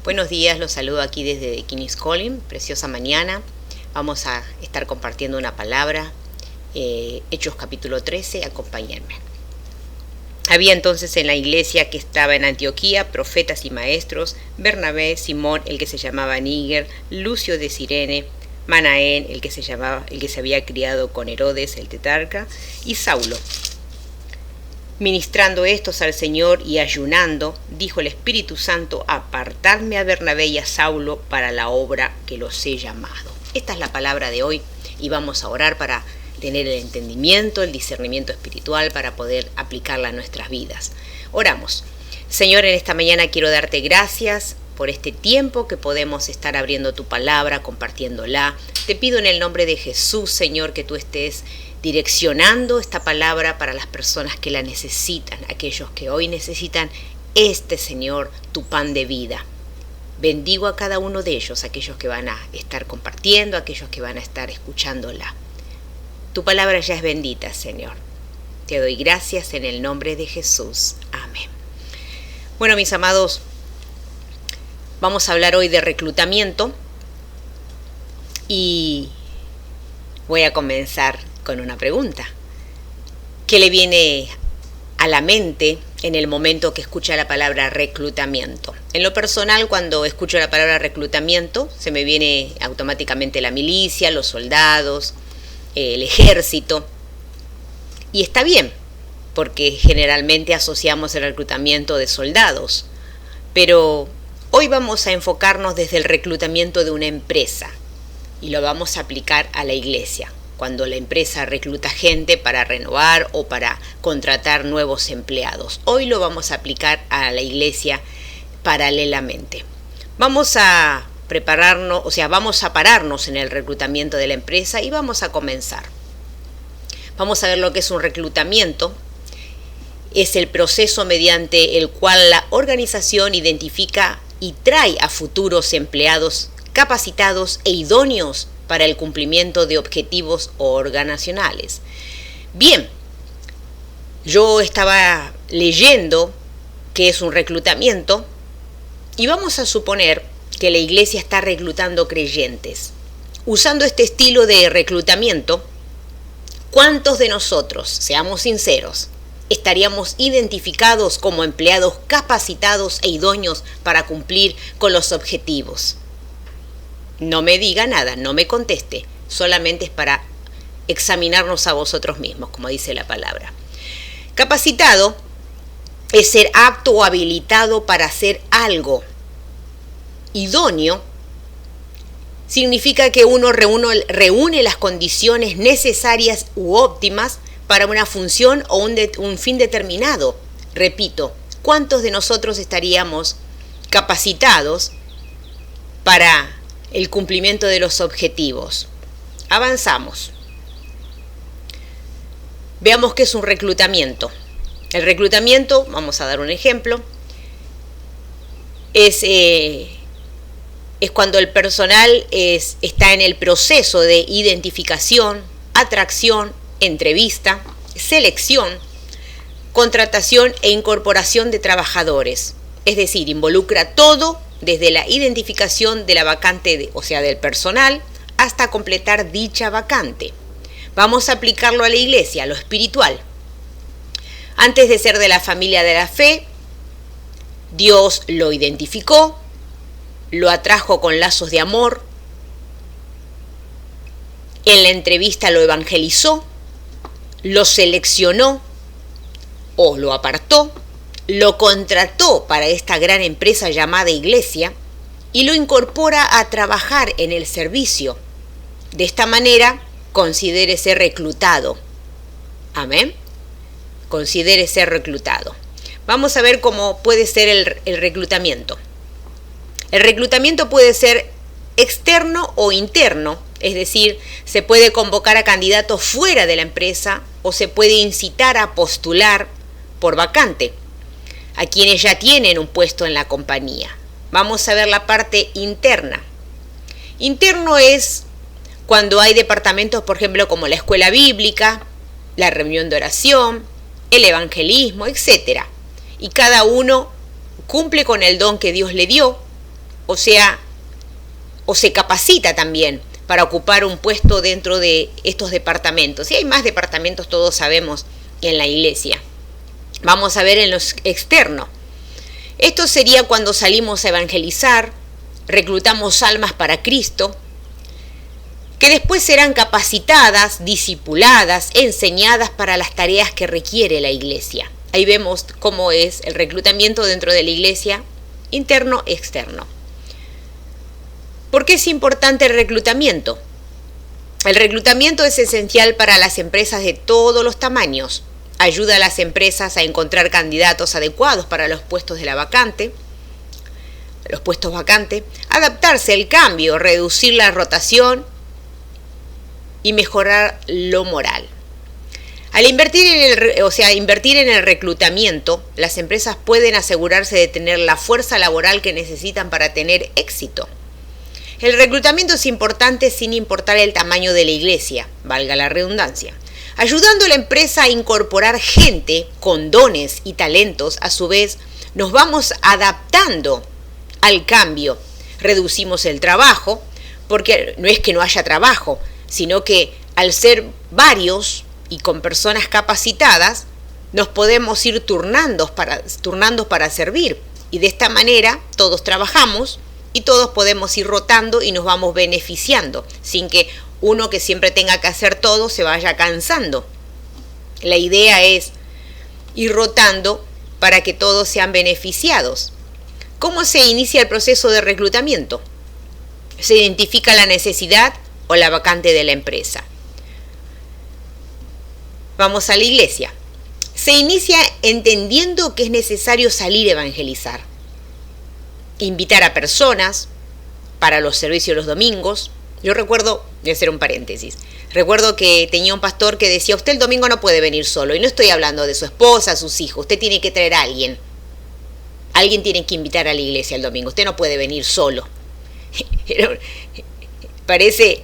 Buenos días, los saludo aquí desde King's Calling, preciosa mañana. Vamos a estar compartiendo una palabra, Hechos capítulo 13, acompáñenme. Había entonces en la iglesia que estaba en Antioquía profetas y maestros: Bernabé, Simón, el que se llamaba Níger, Lucio de Cirene, Manaén, el que se había criado con Herodes el tetrarca, y Saulo. Ministrando estos al Señor y ayunando, dijo el Espíritu Santo: apartadme a Bernabé y a Saulo para la obra que los he llamado. Esta es la palabra de hoy y vamos a orar para tener el entendimiento, el discernimiento espiritual para poder aplicarla a nuestras vidas. Oramos. Señor, en esta mañana quiero darte gracias por este tiempo que podemos estar abriendo tu palabra, compartiéndola. Te pido en el nombre de Jesús, Señor, que tú estés direccionando esta palabra para las personas que la necesitan, aquellos que hoy necesitan Señor, tu pan de vida. Bendigo a cada uno de ellos, aquellos que van a estar compartiendo, aquellos que van a estar escuchándola. Tu palabra ya es bendita, Señor. Te doy gracias en el nombre de Jesús. Amén. Bueno, mis amados, vamos a hablar hoy de reclutamiento y voy a comenzar con una pregunta. ¿Qué le viene a la mente en el momento que escucha la palabra reclutamiento? En lo personal, cuando escucho la palabra reclutamiento, se me viene automáticamente la milicia, los soldados, el ejército. Y está bien, porque generalmente asociamos el reclutamiento de soldados. Pero hoy vamos a enfocarnos desde el reclutamiento de una empresa y lo vamos a aplicar a la iglesia. Cuando la empresa recluta gente para renovar o para contratar nuevos empleados. Hoy lo vamos a aplicar a la iglesia paralelamente. Vamos a prepararnos, vamos a pararnos en el reclutamiento de la empresa y vamos a comenzar. Vamos a ver lo que es un reclutamiento. Es el proceso mediante el cual la organización identifica y trae a futuros empleados capacitados e idóneos para el cumplimiento de objetivos organizacionales. Bien, yo estaba leyendo qué es un reclutamiento y vamos a suponer que la iglesia está reclutando creyentes. Usando este estilo de reclutamiento, ¿cuántos de nosotros, seamos sinceros, estaríamos identificados como empleados capacitados e idóneos para cumplir con los objetivos? No me diga nada, no me conteste, solamente es para examinarnos a vosotros mismos, como dice la palabra. Capacitado es ser apto o habilitado para hacer algo. Idóneo significa que uno reúne las condiciones necesarias u óptimas para una función o un fin determinado. Repito, ¿cuántos de nosotros estaríamos capacitados para el cumplimiento de los objetivos? Avanzamos. Veamos qué es un reclutamiento. El reclutamiento, vamos a dar un ejemplo, es cuando el personal está en el proceso de identificación, atracción, entrevista, selección, contratación e incorporación de trabajadores. Es decir, involucra todo desde la identificación de la vacante, del personal, hasta completar dicha vacante. Vamos a aplicarlo a la iglesia, a lo espiritual. Antes de ser de la familia de la fe, Dios lo identificó, lo atrajo con lazos de amor, en la entrevista lo evangelizó, lo seleccionó o lo apartó, lo contrató para esta gran empresa llamada iglesia y lo incorpora a trabajar en el servicio. De esta manera, considere ser reclutado. Amén. Considere ser reclutado. Vamos a ver cómo puede ser el reclutamiento. El reclutamiento puede ser externo o interno, es decir, se puede convocar a candidatos fuera de la empresa o se puede incitar a postular por vacante a quienes ya tienen un puesto en la compañía. Vamos a ver la parte interna. Interno es cuando hay departamentos, por ejemplo, como la escuela bíblica, la reunión de oración, el evangelismo, etc. Y cada uno cumple con el don que Dios le dio o se capacita también para ocupar un puesto dentro de estos departamentos. Y hay más departamentos, todos sabemos, en la iglesia. Vamos a ver en lo externo. Esto sería cuando salimos a evangelizar, reclutamos almas para Cristo, que después serán capacitadas, discipuladas, enseñadas para las tareas que requiere la iglesia. Ahí vemos cómo es el reclutamiento dentro de la iglesia, interno, externo. ¿Por qué es importante el reclutamiento? El reclutamiento es esencial para las empresas de todos los tamaños. Ayuda a las empresas a encontrar candidatos adecuados para los puestos vacantes, adaptarse al cambio, reducir la rotación y mejorar lo moral. Al invertir en el reclutamiento, las empresas pueden asegurarse de tener la fuerza laboral que necesitan para tener éxito. El reclutamiento es importante sin importar el tamaño de la iglesia, valga la redundancia, ayudando a la empresa a incorporar gente con dones y talentos. A su vez, nos vamos adaptando al cambio. Reducimos el trabajo, porque no es que no haya trabajo, sino que al ser varios y con personas capacitadas, nos podemos ir turnando para servir. Y de esta manera todos trabajamos y todos podemos ir rotando y nos vamos beneficiando, sin que uno que siempre tenga que hacer todo se vaya cansando. La idea es ir rotando para que todos sean beneficiados. ¿Cómo se inicia el proceso de reclutamiento? Se identifica la necesidad o la vacante de la empresa. Vamos a la iglesia. Se inicia entendiendo que es necesario salir a evangelizar, invitar a personas para los servicios los domingos. Yo recuerdo, voy a hacer un paréntesis, recuerdo que tenía un pastor que decía: usted el domingo no puede venir solo, y no estoy hablando de su esposa, sus hijos, usted tiene que traer a alguien. Alguien tiene que invitar a la iglesia el domingo, usted no puede venir solo. Parece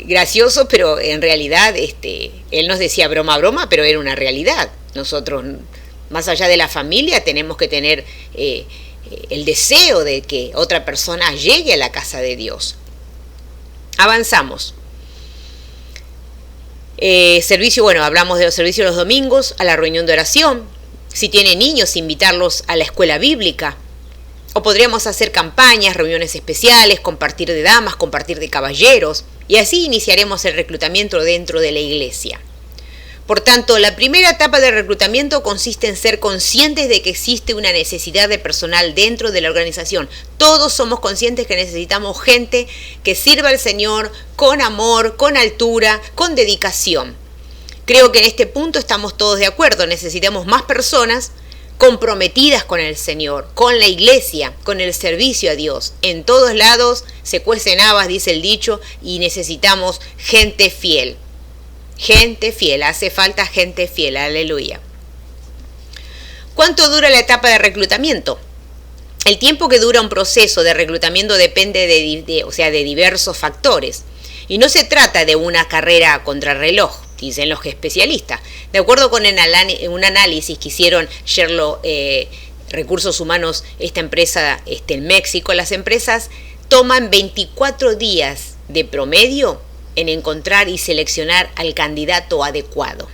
gracioso, pero en realidad él nos decía broma, pero era una realidad. Nosotros, más allá de la familia, tenemos que tener el deseo de que otra persona llegue a la casa de Dios. Avanzamos. Hablamos de los servicios los domingos, a la reunión de oración. Si tiene niños, invitarlos a la escuela bíblica. O podríamos hacer campañas, reuniones especiales, compartir de damas, compartir de caballeros. Y así iniciaremos el reclutamiento dentro de la iglesia. Por tanto, la primera etapa del reclutamiento consiste en ser conscientes de que existe una necesidad de personal dentro de la organización. Todos somos conscientes que necesitamos gente que sirva al Señor con amor, con altura, con dedicación. Creo que en este punto estamos todos de acuerdo. Necesitamos más personas comprometidas con el Señor, con la iglesia, con el servicio a Dios. En todos lados se cuecen habas, dice el dicho, y necesitamos gente fiel. Gente fiel, hace falta gente fiel, aleluya. ¿Cuánto dura la etapa de reclutamiento? El tiempo que dura un proceso de reclutamiento depende de diversos factores. Y no se trata de una carrera a contrarreloj, dicen los especialistas. De acuerdo con un análisis que hicieron Sherlock Recursos Humanos, esta empresa en México, las empresas toman 24 días de promedio en encontrar y seleccionar al candidato adecuado.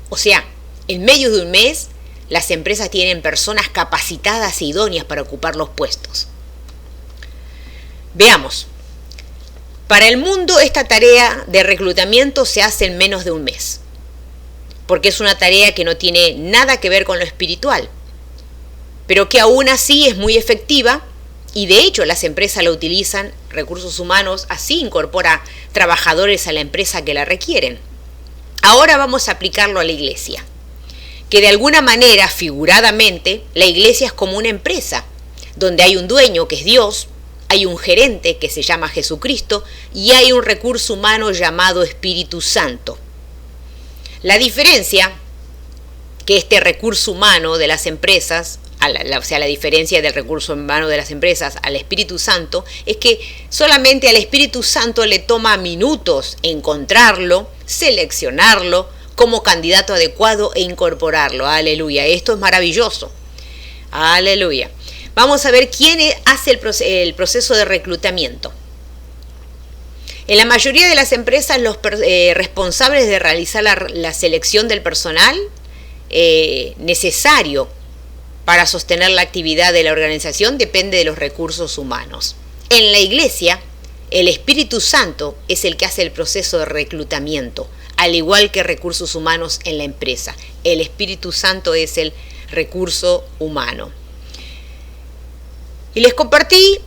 O sea, en medio de un mes, las empresas tienen personas capacitadas e idóneas para ocupar los puestos. Veamos. Para el mundo, esta tarea de reclutamiento se hace en menos de un mes, porque es una tarea que no tiene nada que ver con lo espiritual, pero que aún así es muy efectiva. Y de hecho las empresas la utilizan, Recursos Humanos así incorpora trabajadores a la empresa que la requieren. Ahora vamos a aplicarlo a la iglesia, que de alguna manera, figuradamente, la iglesia es como una empresa, donde hay un dueño que es Dios, hay un gerente que se llama Jesucristo y hay un recurso humano llamado Espíritu Santo. La diferencia que este recurso humano de las empresas, la diferencia del recurso humano de las empresas al Espíritu Santo, es que solamente al Espíritu Santo le toma minutos encontrarlo, seleccionarlo como candidato adecuado e incorporarlo. Aleluya, esto es maravilloso. Aleluya. Vamos a ver quién hace el proceso de reclutamiento. En la mayoría de las empresas, los responsables de realizar la selección del personal necesario para sostener la actividad de la organización depende de los recursos humanos. En la iglesia, el Espíritu Santo es el que hace el proceso de reclutamiento, al igual que recursos humanos en la empresa. El Espíritu Santo es el recurso humano. Y les compartí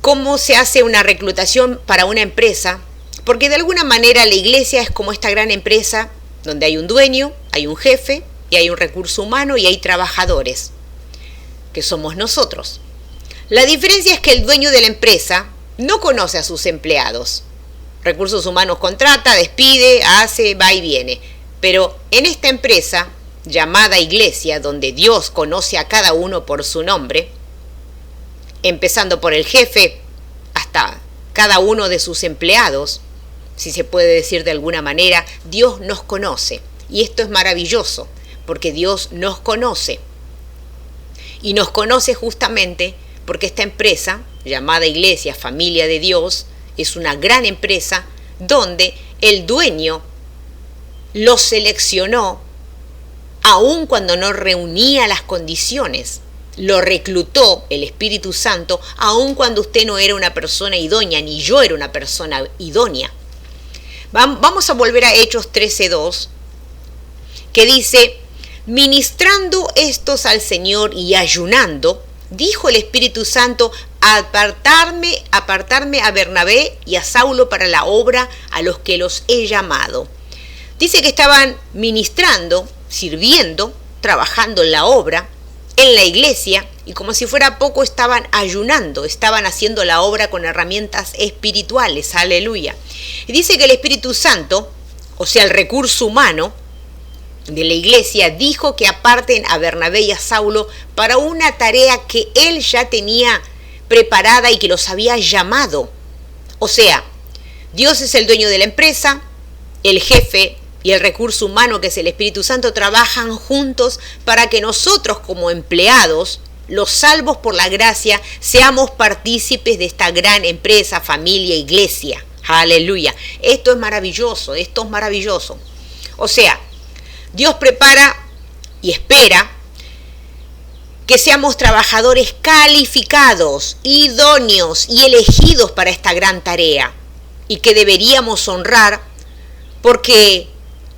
cómo se hace una reclutación para una empresa, porque de alguna manera la iglesia es como esta gran empresa donde hay un dueño, hay un jefe y hay un recurso humano y hay trabajadores, que somos nosotros. La diferencia es que el dueño de la empresa no conoce a sus empleados. Recursos humanos contrata, despide, hace, va y viene. Pero en esta empresa, llamada iglesia, donde Dios conoce a cada uno por su nombre, empezando por el jefe hasta cada uno de sus empleados, si se puede decir de alguna manera, Dios nos conoce. Y esto es maravilloso, porque Dios nos conoce. Y nos conoce justamente porque esta empresa, llamada Iglesia, Familia de Dios, es una gran empresa donde el dueño lo seleccionó aun cuando no reunía las condiciones. Lo reclutó el Espíritu Santo aun cuando usted no era una persona idónea, ni yo era una persona idónea. Vamos a volver a Hechos 13:2, que dice: ministrando estos al Señor y ayunando, dijo el Espíritu Santo: apartarme a Bernabé y a Saulo para la obra a los que los he llamado. Dice que estaban ministrando, sirviendo, trabajando en la obra, en la iglesia, y como si fuera poco estaban ayunando, estaban haciendo la obra con herramientas espirituales, aleluya. Y dice que el Espíritu Santo, o sea el recurso humano de la iglesia, dijo que aparten a Bernabé y a Saulo para una tarea que él ya tenía preparada y que los había llamado. O sea, Dios es el dueño de la empresa, el jefe y el recurso humano, que es el Espíritu Santo, trabajan juntos para que nosotros como empleados, los salvos por la gracia, seamos partícipes de esta gran empresa, familia, iglesia. Aleluya. Esto es maravilloso, esto es maravilloso. O sea, Dios prepara y espera que seamos trabajadores calificados, idóneos y elegidos para esta gran tarea, y que deberíamos honrar, porque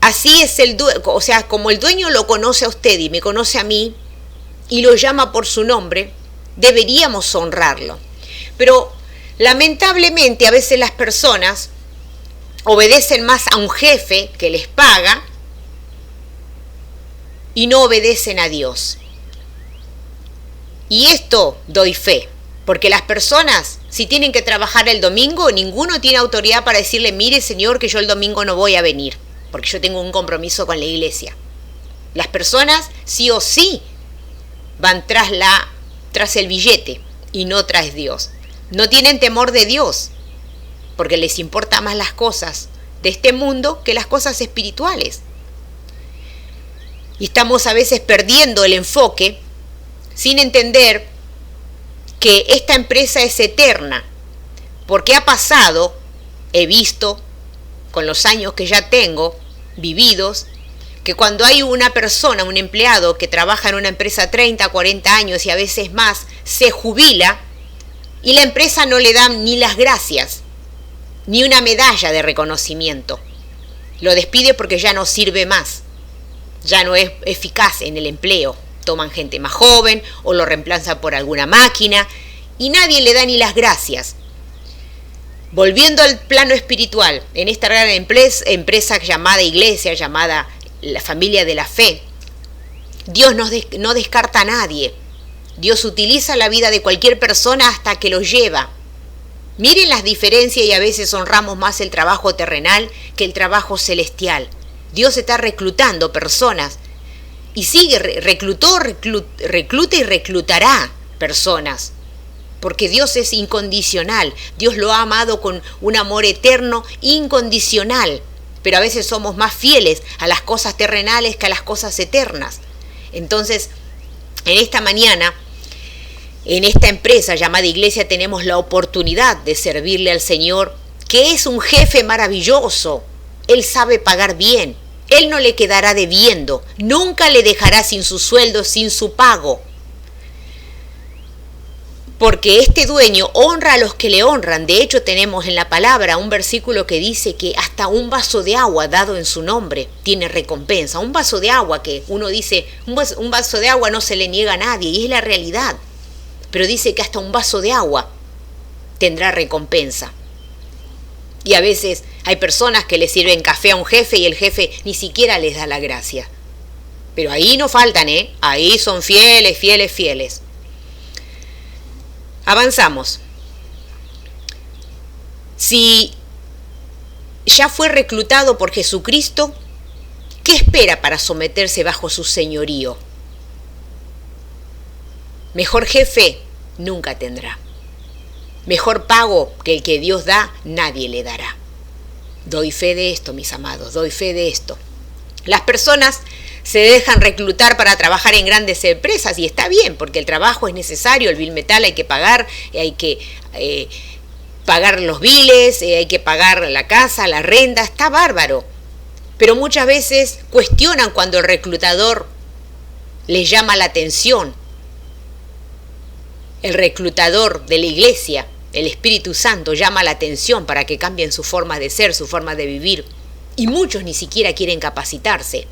así es el dueño. O sea, como el dueño lo conoce a usted y me conoce a mí y lo llama por su nombre, deberíamos honrarlo. Pero lamentablemente a veces las personas obedecen más a un jefe que les paga y no obedecen a Dios. Y esto doy fe, porque las personas, si tienen que trabajar el domingo, ninguno tiene autoridad para decirle: mire, Señor, que yo el domingo no voy a venir, porque yo tengo un compromiso con la iglesia. Las personas sí o sí van tras el billete y no tras Dios. No tienen temor de Dios, porque les importan más las cosas de este mundo que las cosas espirituales. Y estamos a veces perdiendo el enfoque sin entender que esta empresa es eterna, porque ha pasado, he visto con los años que ya tengo vividos, que cuando hay una persona, un empleado que trabaja en una empresa 30, 40 años y a veces más, se jubila y la empresa no le da ni las gracias, ni una medalla de reconocimiento. Lo despide porque ya no sirve más, ya no es eficaz en el empleo. Toman gente más joven o lo reemplazan por alguna máquina y nadie le da ni las gracias. Volviendo al plano espiritual, en esta gran empresa llamada iglesia, llamada la familia de la fe, Dios no descarta a nadie. Dios utiliza la vida de cualquier persona hasta que lo lleva. Miren las diferencias, y a veces honramos más el trabajo terrenal que el trabajo celestial. Dios está reclutando personas y sigue, recluta y reclutará personas, porque Dios es incondicional. Dios lo ha amado con un amor eterno, incondicional, pero a veces somos más fieles a las cosas terrenales que a las cosas eternas. Entonces, en esta mañana En esta empresa llamada iglesia tenemos la oportunidad de servirle al Señor, que es un jefe maravilloso. Él sabe pagar bien. Él no le quedará debiendo. Nunca le dejará sin su sueldo, sin su pago. Porque este dueño honra a los que le honran. De hecho, tenemos en la palabra un versículo que dice que hasta un vaso de agua dado en su nombre tiene recompensa. Un vaso de agua que uno dice, un vaso de agua no se le niega a nadie, y es la realidad. Pero dice que hasta un vaso de agua tendrá recompensa. Y a veces hay personas que le sirven café a un jefe y el jefe ni siquiera les da la gracia. Pero ahí no faltan, ahí son fieles, fieles, fieles. Avanzamos. Si ya fue reclutado por Jesucristo, ¿qué espera para someterse bajo su señorío? Mejor jefe nunca tendrá. Mejor pago que el que Dios da, nadie le dará. Doy fe de esto, mis amados, doy fe de esto. Las personas se dejan reclutar para trabajar en grandes empresas y está bien, porque el trabajo es necesario, el bill metal hay que pagar, hay que pagar los biles, hay que pagar la casa, la renta, está bárbaro. Pero muchas veces cuestionan cuando el reclutador les llama la atención. El reclutador de la iglesia, el Espíritu Santo, llama la atención para que cambien su forma de ser, su forma de vivir. Y muchos ni siquiera quieren capacitarse.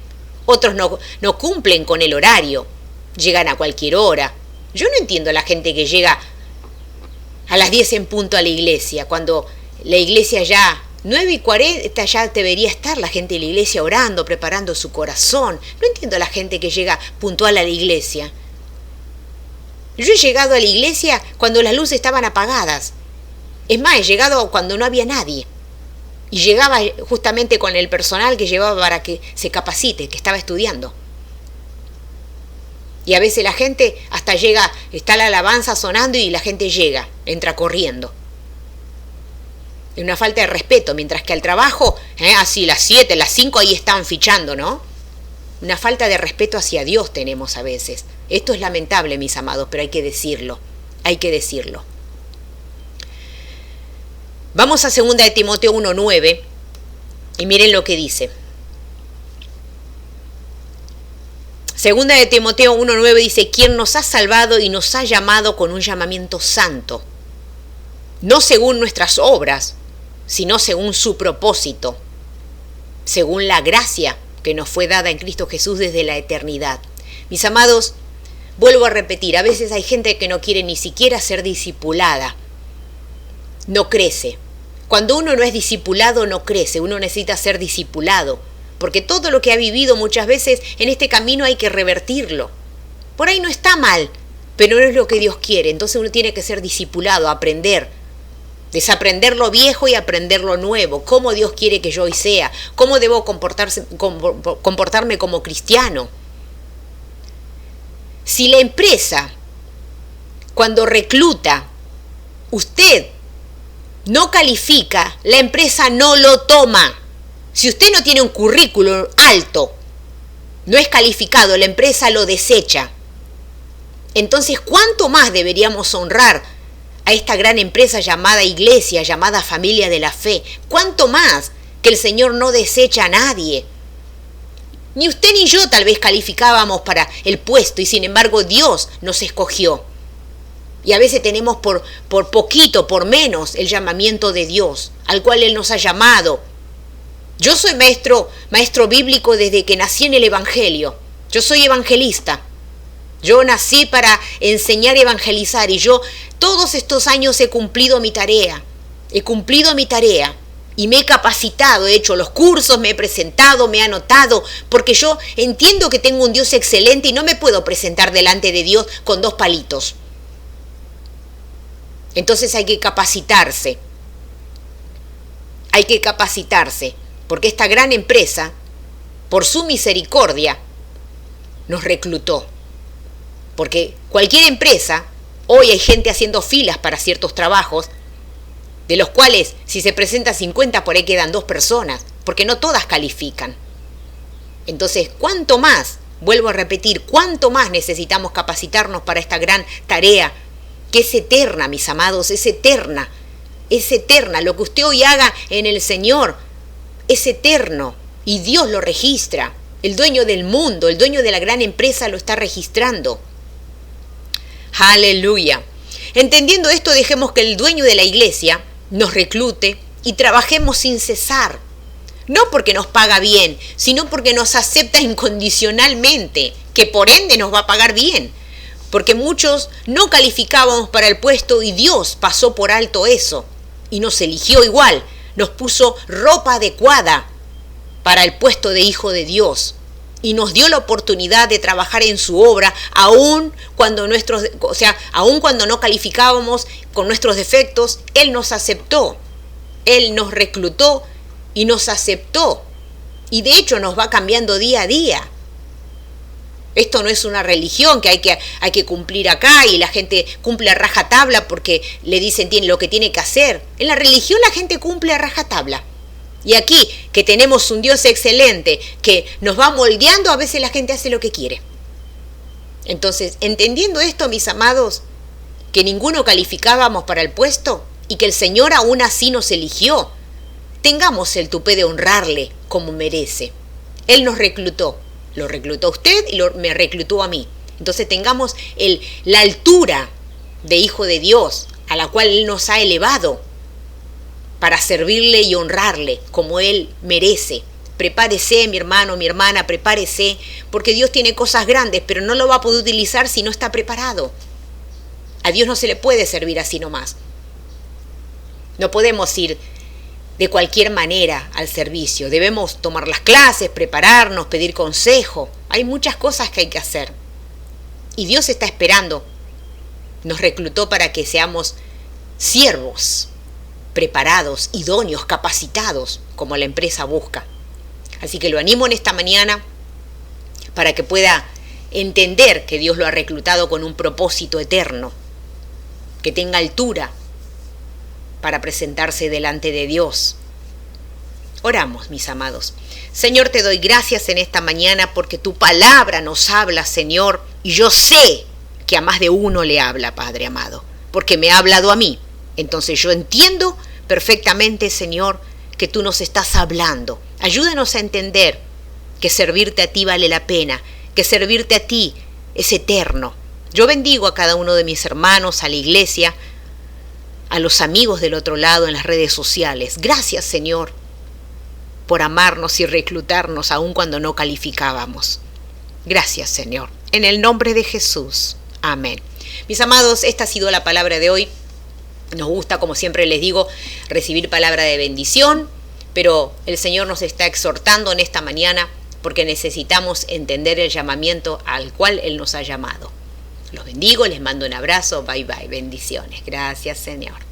Otros no cumplen con el horario, llegan a cualquier hora. Yo no entiendo a la gente que llega a las 10 en punto a la iglesia, cuando la iglesia ya 9:40 ya debería estar la gente de la iglesia orando, preparando su corazón. No entiendo a la gente que llega puntual a la iglesia. Yo he llegado a la iglesia cuando las luces estaban apagadas. Es más, he llegado cuando no había nadie. Y llegaba justamente con el personal que llevaba para que se capacite, que estaba estudiando. Y a veces la gente hasta llega, está la alabanza sonando y la gente llega, entra corriendo. Es una falta de respeto, mientras que al trabajo, así las 7, las 5 ahí están fichando, ¿no? Una falta de respeto hacia Dios tenemos a veces. Esto es lamentable, mis amados, pero hay que decirlo. Hay que decirlo. Vamos a 2 de Timoteo 1:9 y miren lo que dice. 2 de Timoteo 1:9 dice: quien nos ha salvado y nos ha llamado con un llamamiento santo, no según nuestras obras, sino según su propósito, según la gracia que nos fue dada en Cristo Jesús desde la eternidad. Mis amados, vuelvo a repetir, a veces hay gente que no quiere ni siquiera ser discipulada, no crece. Cuando uno no es discipulado, no crece, uno necesita ser discipulado, porque todo lo que ha vivido muchas veces en este camino hay que revertirlo. Por ahí no está mal, pero no es lo que Dios quiere, entonces uno tiene que ser discipulado, aprender, desaprender lo viejo y aprender lo nuevo, cómo Dios quiere que yo hoy sea, cómo debo comportarme como cristiano. Si la empresa, cuando recluta, usted no califica, la empresa no lo toma. Si usted no tiene un currículum alto, no es calificado, la empresa lo desecha. Entonces, ¿cuánto más deberíamos honrar a esta gran empresa llamada iglesia, llamada familia de la fe? ¿Cuánto más que el Señor no desecha a nadie? Ni usted ni yo tal vez calificábamos para el puesto y sin embargo Dios nos escogió. Y a veces tenemos por poquito, por menos, el llamamiento de Dios, al cual Él nos ha llamado. Yo soy maestro bíblico desde que nací en el Evangelio. Yo soy evangelista. Yo nací para enseñar y evangelizar y yo todos estos años he cumplido mi tarea. He cumplido mi tarea y me he capacitado, he hecho los cursos, me he presentado, me he anotado, porque yo entiendo que tengo un Dios excelente y no me puedo presentar delante de Dios con 2 palitos. Entonces hay que capacitarse. Hay que capacitarse, porque esta gran empresa, por su misericordia, nos reclutó. Porque cualquier empresa, hoy hay gente haciendo filas para ciertos trabajos, de los cuales si se presenta 50 por ahí quedan 2 personas, porque no todas califican. Entonces, ¿cuánto más? Vuelvo a repetir, ¿cuánto más necesitamos capacitarnos para esta gran tarea que es eterna, mis amados, es eterna. Es eterna. Lo que usted hoy haga en el Señor es eterno y Dios lo registra. El dueño del mundo, el dueño de la gran empresa lo está registrando. Aleluya. Entendiendo esto, dejemos que el dueño de la iglesia nos reclute y trabajemos sin cesar. No porque nos paga bien, sino porque nos acepta incondicionalmente, que por ende nos va a pagar bien. Porque muchos no calificábamos para el puesto y Dios pasó por alto eso y nos eligió igual, nos puso ropa adecuada para el puesto de hijo de Dios y nos dio la oportunidad de trabajar en su obra aun cuando no calificábamos con nuestros defectos. Él nos aceptó, Él nos reclutó y nos aceptó y de hecho nos va cambiando día a día. Esto no es una religión que hay que cumplir acá y la gente cumple a rajatabla porque le dicen lo que tiene que hacer. En la religión la gente cumple a rajatabla. Y aquí, que tenemos un Dios excelente que nos va moldeando, a veces la gente hace lo que quiere. Entonces, entendiendo esto, mis amados, que ninguno calificábamos para el puesto y que el Señor aún así nos eligió, tengamos el tupé de honrarle como merece. Él nos reclutó. Lo reclutó a usted y me reclutó a mí. Entonces tengamos la altura de hijo de Dios a la cual Él nos ha elevado para servirle y honrarle como Él merece. Prepárese, mi hermano, mi hermana, prepárese, porque Dios tiene cosas grandes, pero no lo va a poder utilizar si no está preparado. A Dios no se le puede servir así nomás. No podemos ir de cualquier manera al servicio. Debemos tomar las clases, prepararnos, pedir consejo. Hay muchas cosas que hay que hacer. Y Dios está esperando. Nos reclutó para que seamos siervos, preparados, idóneos, capacitados, como la empresa busca. Así que lo animo en esta mañana para que pueda entender que Dios lo ha reclutado con un propósito eterno, que tenga altura para presentarse delante de Dios. Oramos, mis amados. Señor, te doy gracias en esta mañana porque tu palabra nos habla, Señor, y yo sé que a más de uno le habla, Padre amado, porque me ha hablado a mí. Entonces yo entiendo perfectamente, Señor, que tú nos estás hablando. Ayúdanos a entender que servirte a ti vale la pena, que servirte a ti es eterno. Yo bendigo a cada uno de mis hermanos, a la iglesia, a los amigos del otro lado en las redes sociales. Gracias, Señor, por amarnos y reclutarnos aun cuando no calificábamos. Gracias, Señor. En el nombre de Jesús. Amén. Mis amados, esta ha sido la palabra de hoy. Nos gusta, como siempre les digo, recibir palabra de bendición, pero el Señor nos está exhortando en esta mañana porque necesitamos entender el llamamiento al cual Él nos ha llamado. Los bendigo, les mando un abrazo, bye bye, bendiciones. Gracias, Señor.